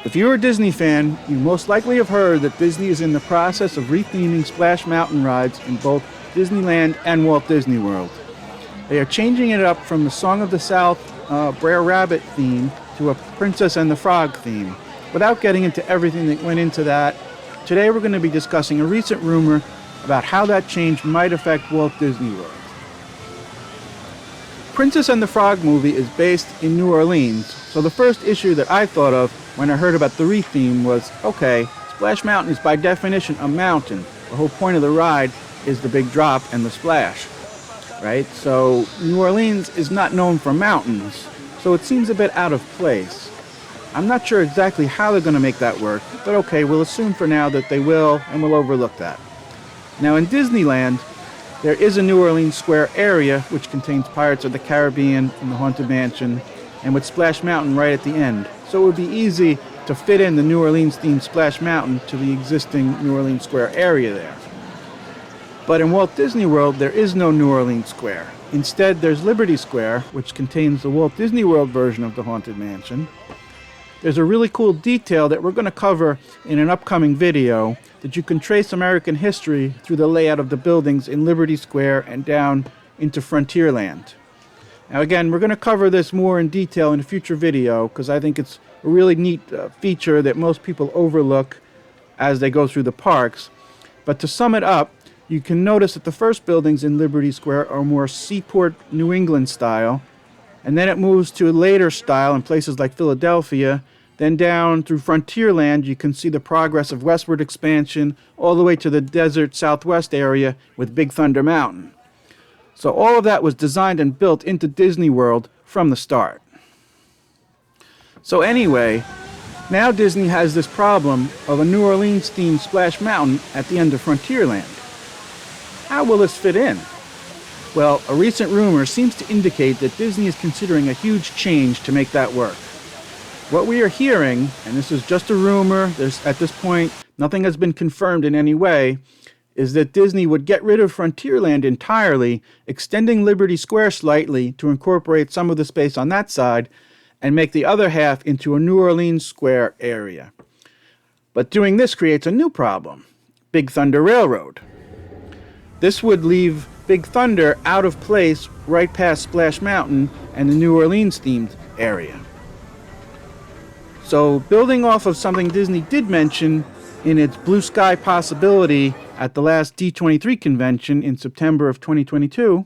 If you're a Disney fan, you most likely have heard that Disney is in the process of retheming Splash Mountain rides in both Disneyland and Walt Disney World. They are changing it up from the Song of the South Brer Rabbit theme to a Princess and the Frog theme. Without getting into everything that went into that, today we're going to be discussing a recent rumor about how that change might affect Walt Disney World. Princess and the Frog movie is based in New Orleans, so the first issue that I thought of when I heard about the retheme was, okay, Splash Mountain is by definition a mountain. The whole point of the ride is the big drop and the splash, right? So New Orleans is not known for mountains, so it seems a bit out of place. I'm not sure exactly how they're going to make that work, but okay, we'll assume for now that they will, and we'll overlook that. Now in Disneyland, there is a New Orleans Square area which contains Pirates of the Caribbean and the Haunted Mansion, and with Splash Mountain right at the end. So it would be easy to fit in the New Orleans themed Splash Mountain to the existing New Orleans Square area there. But in Walt Disney World, there is no New Orleans Square. Instead, there's Liberty Square, which contains the Walt Disney World version of the Haunted Mansion. There's a really cool detail that we're going to cover in an upcoming video that you can trace American history through the layout of the buildings in Liberty Square and down into Frontierland. Now again, we're going to cover this more in detail in a future video because I think it's a really neat feature that most people overlook as they go through the parks. But to sum it up, you can notice that the first buildings in Liberty Square are more seaport New England style, and then it moves to a later style in places like Philadelphia. Then down through Frontierland, you can see the progress of westward expansion all the way to the desert southwest area with Big Thunder Mountain. So all of that was designed and built into Disney World from the start. So anyway, now Disney has this problem of a New Orleans-themed Splash Mountain at the end of Frontierland. How will this fit in? Well, a recent rumor seems to indicate that Disney is considering a huge change to make that work. What we are hearing, and this is just a rumor, at this point nothing has been confirmed in any way, is that Disney would get rid of Frontierland entirely, extending Liberty Square slightly to incorporate some of the space on that side, and make the other half into a New Orleans Square area. But doing this creates a new problem: Big Thunder Railroad. This would leave Big Thunder out of place right past Splash Mountain and the New Orleans themed area. So building off of something Disney did mention in its Blue Sky possibility at the last D23 convention in September of 2022,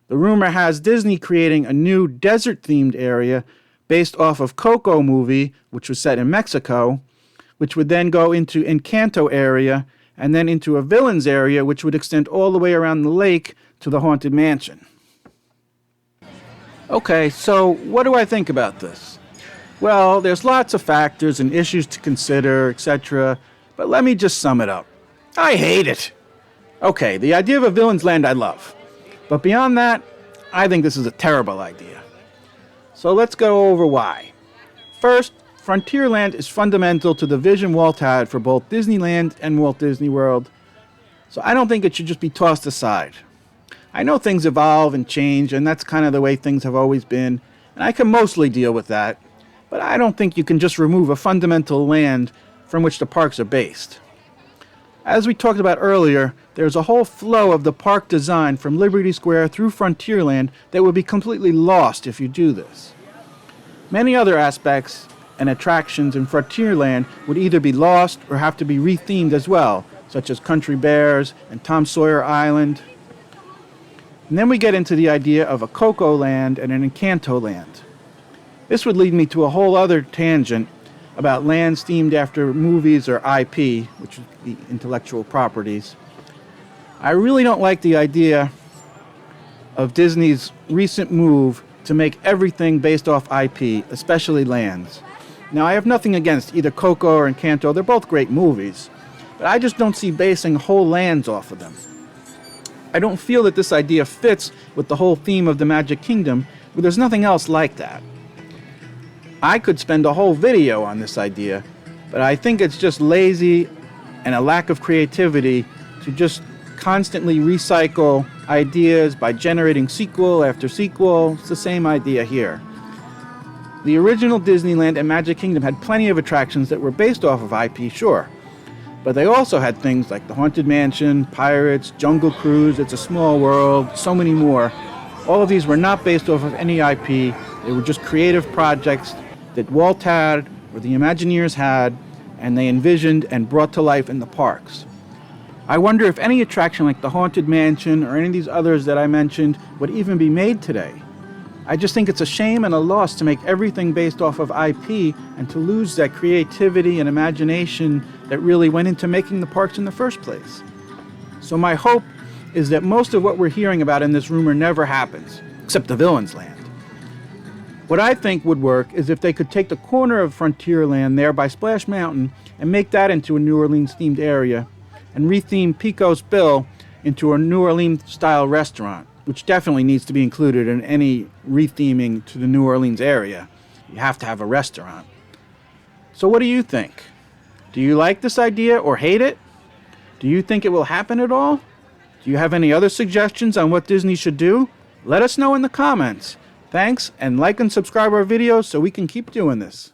the rumor has Disney creating a new desert-themed area based off of Coco movie, which was set in Mexico, which would then go into Encanto area and then into a Villains area, which would extend all the way around the lake to the Haunted Mansion. Okay, so what do I think about this? Well, there's lots of factors and issues to consider, etc., but let me just sum it up. I hate it. Okay, the idea of a Villains Land I love, but beyond that, I think this is a terrible idea. So let's go over why. First, Frontierland is fundamental to the vision Walt had for both Disneyland and Walt Disney World, so I don't think it should just be tossed aside. I know things evolve and change, and that's kind of the way things have always been, and I can mostly deal with that, but I don't think you can just remove a fundamental land from which the parks are based. As we talked about earlier, there's a whole flow of the park design from Liberty Square through Frontierland that would be completely lost if you do this. Many other aspects and attractions in Frontierland would either be lost or have to be rethemed as well, such as Country Bears and Tom Sawyer Island. And then we get into the idea of a Coco Land and an Encanto Land. This would lead me to a whole other tangent about lands themed after movies or IP, which would be intellectual properties. I really don't like the idea of Disney's recent move to make everything based off IP, especially lands. Now, I have nothing against either Coco or Encanto. They're both great movies, but I just don't see basing whole lands off of them. I don't feel that this idea fits with the whole theme of the Magic Kingdom, but there's nothing else like that. I could spend a whole video on this idea, but I think it's just lazy and a lack of creativity to just constantly recycle ideas by generating sequel after sequel. It's the same idea here. The original Disneyland and Magic Kingdom had plenty of attractions that were based off of IP, sure. But they also had things like the Haunted Mansion, Pirates, Jungle Cruise, It's a Small World, so many more. All of these were not based off of any IP. They were just creative projects that Walt had, or the Imagineers had, and they envisioned and brought to life in the parks. I wonder if any attraction like the Haunted Mansion or any of these others that I mentioned would even be made today. I just think it's a shame and a loss to make everything based off of IP and to lose that creativity and imagination that really went into making the parks in the first place. So my hope is that most of what we're hearing about in this rumor never happens, except the Villain's Land. What I think would work is if they could take the corner of Frontierland there by Splash Mountain and make that into a New Orleans themed area and retheme Pico's Bill into a New Orleans style restaurant, which definitely needs to be included in any retheming to the New Orleans area. You have to have a restaurant. So what do you think? Do you like this idea or hate it? Do you think it will happen at all? Do you have any other suggestions on what Disney should do? Let us know in the comments. Thanks, and like and subscribe our videos so we can keep doing this.